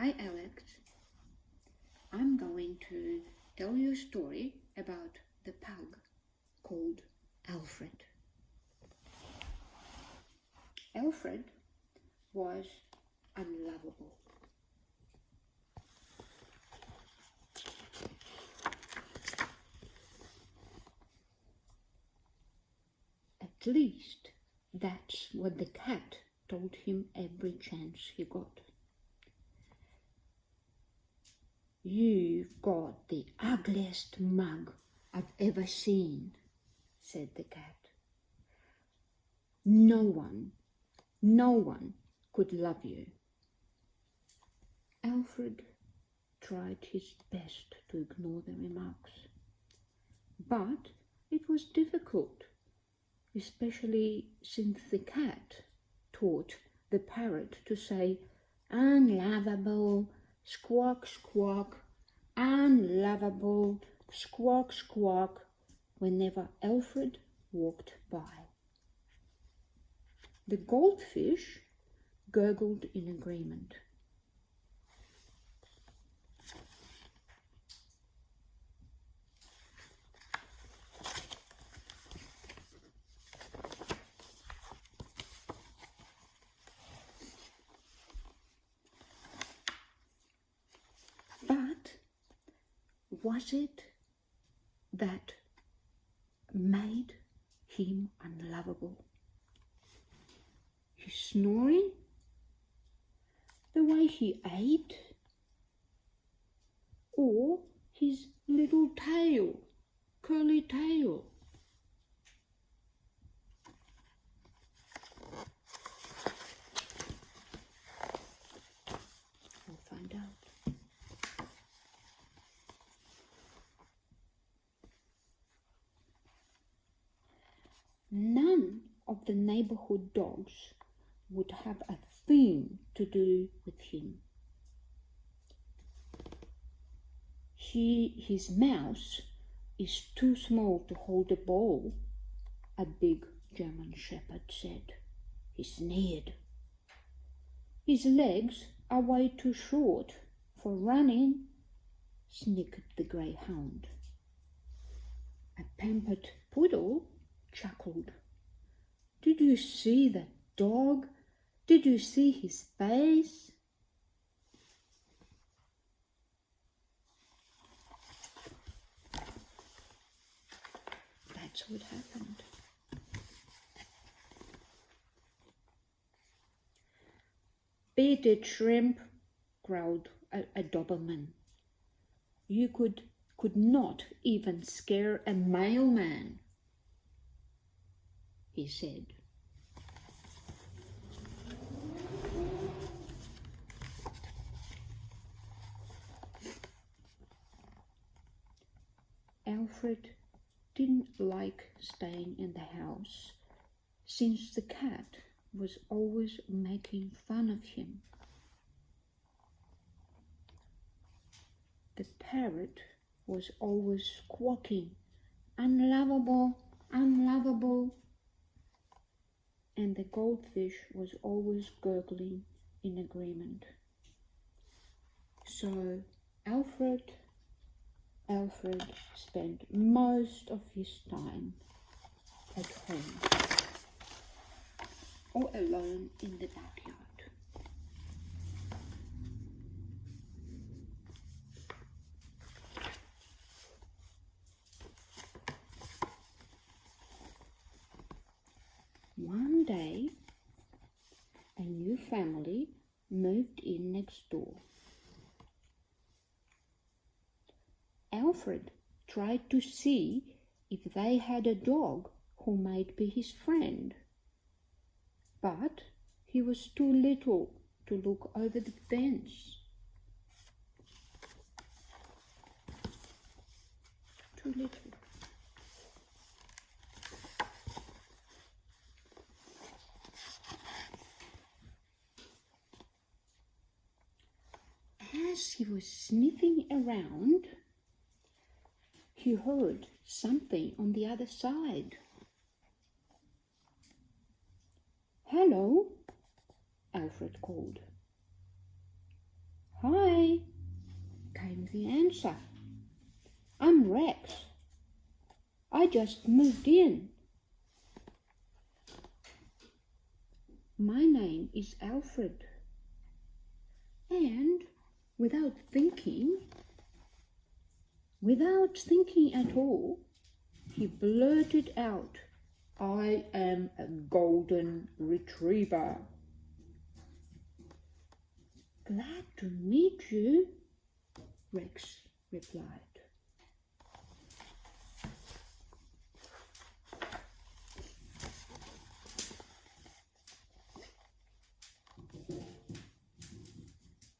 Hi Alex, I'm going to tell you a story about the pug called Alfred. Alfred was unlovable. At least that's what the cat told him every chance he got. "You've got the ugliest mug I've ever seen," said the cat. No one could love you." Alfred tried his best to ignore the remarks, but it was difficult, especially since the cat taught the parrot to say "unlovable, squawk, squawk, unlovable, squawk, squawk," whenever Alfred walked by. The goldfish gurgled in agreement. But was it that made him unlovable? His snoring? The way he ate? Or his little tail, curly tail? We'll find out. None of the neighborhood dogs would have a thing to do with him. His mouse is too small to hold a ball, a big German shepherd said. He sneered. His legs are way too short for running, snickered the greyhound. A pampered poodle chuckled. Did you see that dog? Did you see his face? That's what happened. "Beat it, shrimp," growled a Doberman. "You could not even scare a mailman," he said. Alfred didn't like staying in the house, since the cat was always making fun of him. The parrot was always squawking, "Unlovable, unlovable," and the goldfish was always gurgling in agreement. So Alfred spent most of his time at home or alone in the backyard. One day, a new family moved in next door. Alfred tried to see if they had a dog who might be his friend, but he was too little to look over the fence. Too little. As he was sniffing around, he heard something on the other side. "Hello," Alfred called. "Hi," came the answer. "I'm Rex. I just moved in." "My name is Alfred." And without thinking at all, he blurted out, "I am a golden retriever." "Glad to meet you," Rex replied.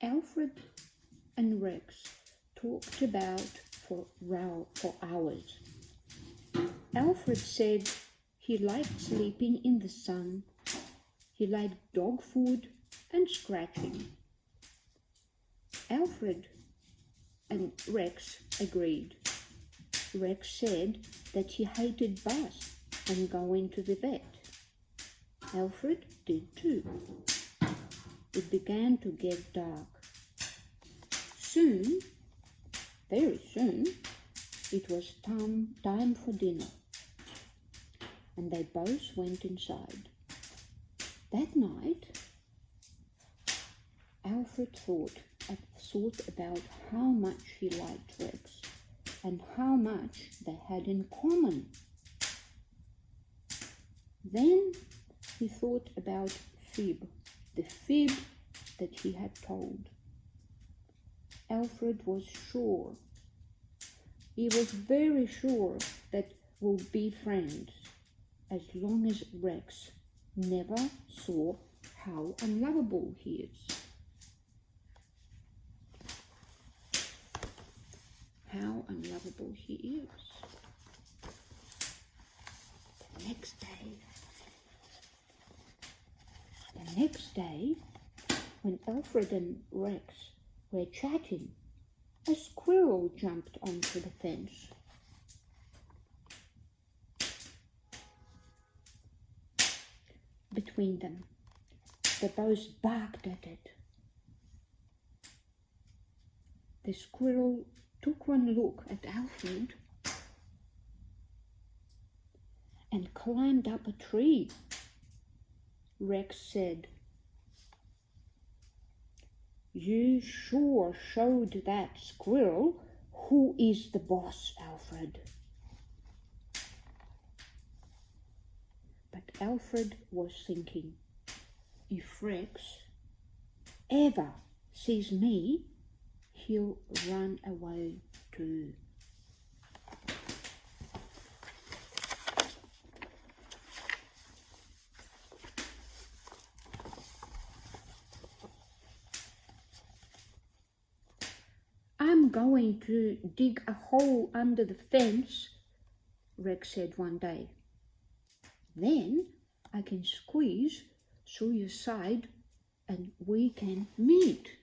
Alfred and Rex talked about for hours. Alfred said he liked sleeping in the sun, he liked dog food and scratching. Alfred and Rex agreed. Rex said that he hated baths and going to the vet. Alfred did too. It began to get dark. Soon, very soon, it was time for dinner, and they both went inside. That night, Alfred thought about how much he liked Rex and how much they had in common. Then he thought about Fib, the fib that he had told. Alfred was sure, he was very sure that we'll be friends as long as Rex never saw how unlovable he is. How unlovable he is. The next day, when Alfred and Rex were chatting, a squirrel jumped onto the fence. Between them, they both barked at it. The squirrel took one look at Alfred and climbed up a tree. Rex said, "You sure showed that squirrel who is the boss, Alfred." But Alfred was thinking, if Rex ever sees me, he'll run away too. "I'm going to dig a hole under the fence," Rex said one day. "Then I can squeeze through your side and we can meet."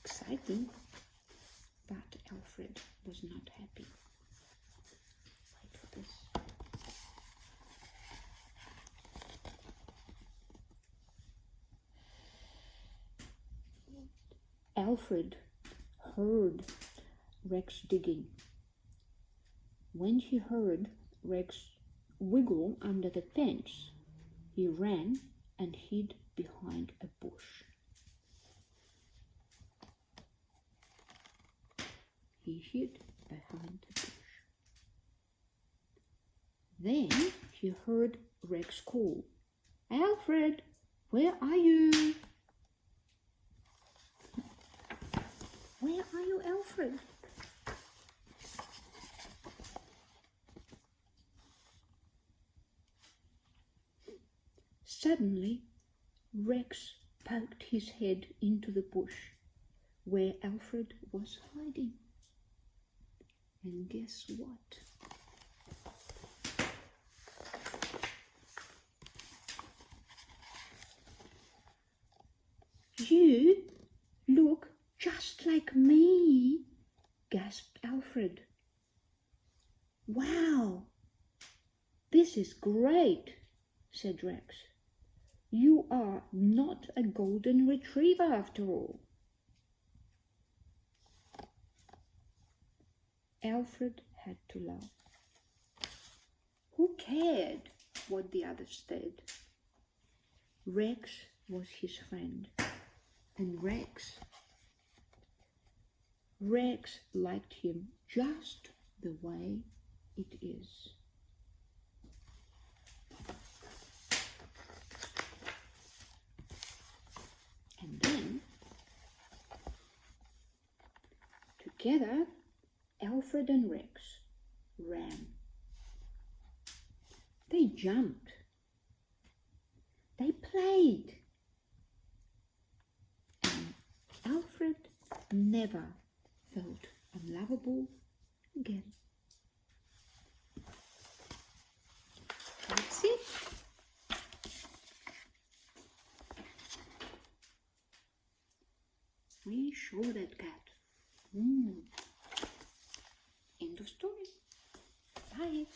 Exciting, but Alfred was not happy. Wait for this. Alfred heard Rex digging. When he heard Rex wiggle under the fence, he ran and hid behind a bush. He hid behind the bush. Then he heard Rex call, "Alfred, where are you?" "Where are you, Alfred?" Suddenly, Rex poked his head into the bush where Alfred was hiding. And guess what? "You look just like me," gasped Alfred. "Wow, this is great," said Rex. "You are not a golden retriever after all." Alfred had to laugh. Who cared what the others said? Rex was his friend, and Rex liked him just the way it is. And then, together, Alfred and Rex ran. They jumped. They played. And Alfred never felt unlovable again. That's it. We saw that cat. End of story. Bye.